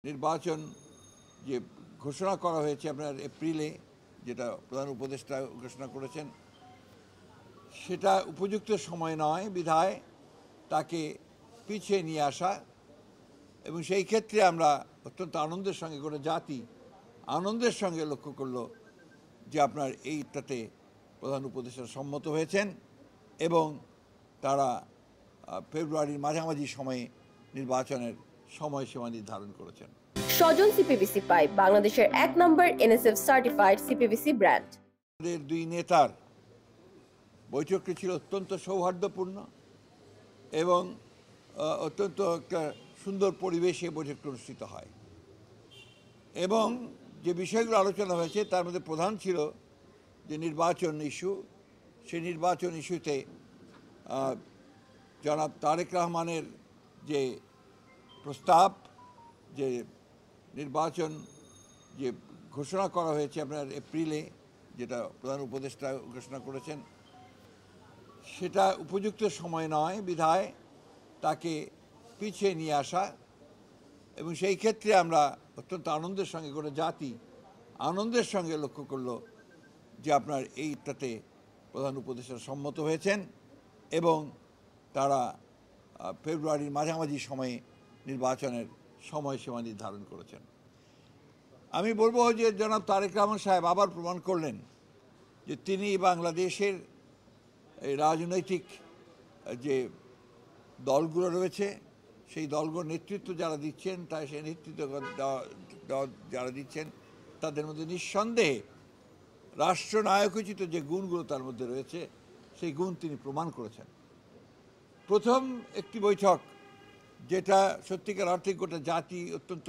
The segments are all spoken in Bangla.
নির্বাচন যে ঘোষণা করা হয়েছে আপনার এপ্রিলে, যেটা প্রধান উপদেষ্টা ঘোষণা করেছেন, সেটা উপযুক্ত সময় নয় বিধায় তাকে পিছিয়ে নিয়ে আসা। এবং সেই ক্ষেত্রে আমরা অত্যন্ত আনন্দের সঙ্গে, গোটা জাতি আনন্দের সঙ্গে লক্ষ্য করলো যে আপনার এইটাতে প্রধান উপদেষ্টা সম্মত হয়েছেন এবং তারা ফেব্রুয়ারির মাঝামাঝি সময়ে নির্বাচনের সময়সীমা নির্ধারণ করেছেন। স্বজন সিপিবিসি পাইপ, বাংলাদেশের 1 নম্বর এনএসএফ সার্টিফাইড সিপিবিসি ব্র্যান্ড। আমাদের দুই নেতার বৈঠকটি ছিল অত্যন্ত সৌহার্দ্যপূর্ণ এবং অত্যন্ত একটা সুন্দর পরিবেশে বৈঠকটি অনুষ্ঠিত হয়। এবং যে বিষয়গুলো আলোচনা হয়েছে তার মধ্যে প্রধান ছিল যে নির্বাচন ইস্যু। সেই নির্বাচন ইস্যুতে জনাব তারেক রহমানের যে প্রস্তাব, যে নির্বাচন যে ঘোষণা করা হয়েছে আপনার এপ্রিলে, যেটা প্রধান উপদেষ্টা ঘোষণা করেছেন, সেটা উপযুক্ত সময় নয় বিধায় তাকে পিছিয়ে নিয়ে আসা। এবং সেই ক্ষেত্রে আমরা অত্যন্ত আনন্দের সঙ্গে, গোটা জাতি আনন্দের সঙ্গে লক্ষ্য করলো যে আপনার এইটাতে প্রধান উপদেষ্টা সম্মত হয়েছেন এবং তারা ফেব্রুয়ারির মাঝামাঝি সময়ে নির্বাচনের সময়সীমা নির্ধারণ করেছেন। আমি বলবো যে জনাব তারেক রহমান সাহেব আবার প্রমাণ করলেন যে তিনি বাংলাদেশের এই রাজনৈতিক যে দলগুলো রয়েছে, সেই দলগুলোর নেতৃত্ব যারা দিচ্ছেন, তাই সেই নেতৃত্ব যারা দিচ্ছেন তাদের মধ্যে নিঃসন্দেহে রাষ্ট্রনায়কোচিত যে গুণগুলো তার মধ্যে রয়েছে, সেই গুণ তিনি প্রমাণ করেছেন। প্রথম একটি বৈঠক, যেটা সত্যিকার অর্থে গোটা জাতি অত্যন্ত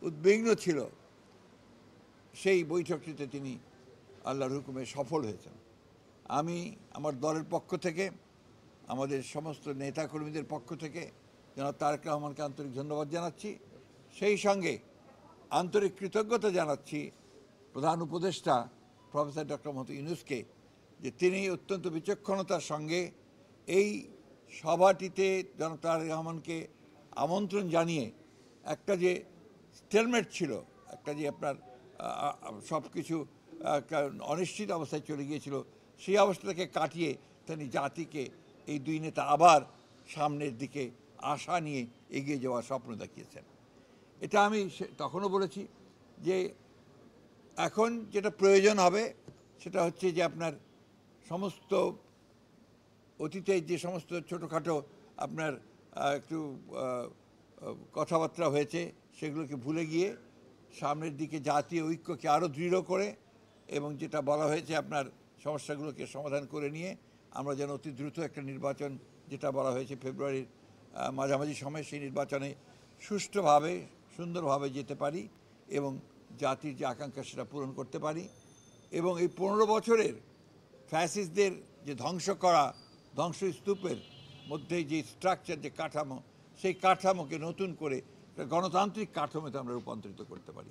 উদ্বিগ্ন ছিল, সেই বৈঠকটিতে তিনি আল্লাহর হুকুমে সফল হয়েছেন। আমি আমার দলের পক্ষ থেকে, আমাদের সমস্ত নেতাকর্মীদের পক্ষ থেকে জনাব তারেক রহমানকে আন্তরিক ধন্যবাদ জানাচ্ছি। সেই সঙ্গে আন্তরিক কৃতজ্ঞতা জানাচ্ছি প্রধান উপদেষ্টা প্রফেসর ডক্টর মোহাম্মদ ইউনূসকে, যে তিনি অত্যন্ত বিচক্ষণতার সঙ্গে এই সভাটিতে জনাব তারেক রহমানকে আমন্ত্রণ জানিয়ে একটা যে স্টেলমেট ছিল, একটা যে আপনার সব কিছু অনিশ্চিত অবস্থায় চলে গিয়েছিল, সেই অবস্থাটাকে কাটিয়ে তিনি জাতিকে এই দুই নেতা আবার সামনের দিকে আশা নিয়ে এগিয়ে যাওয়ার স্বপ্ন দেখিয়েছেন। এটা আমি তখনও বলেছি যে এখন যেটা প্রয়োজন হবে সেটা হচ্ছে যে আপনার সমস্ত অতীতে যে সমস্ত ছোটোখাটো আপনার একটু কথাবার্তা হয়েছে, সেগুলোকে ভুলে গিয়ে সামনের দিকে জাতীয় ঐক্যকে আরও দৃঢ় করে এবং যেটা বলা হয়েছে আপনার সমস্যাগুলোকে সমাধান করে নিয়ে আমরা যেন অতি দ্রুত একটা নির্বাচন, যেটা বলা হয়েছে ফেব্রুয়ারির মাঝামাঝি সময়, সেই নির্বাচনে সুষ্ঠুভাবে সুন্দরভাবে যেতে পারি এবং জাতির যে আকাঙ্ক্ষা সেটা পূরণ করতে পারি। এবং এই 15 বছরের ফ্যাসিস্টদের যে ধ্বংসস্তূপের মধ্যে যে স্ট্রাকচার, যে কাঠামো, সেই কাঠামোকে নতুন করে গণতান্ত্রিক কাঠামোতে আমরা রূপান্তরিত করতে পারি।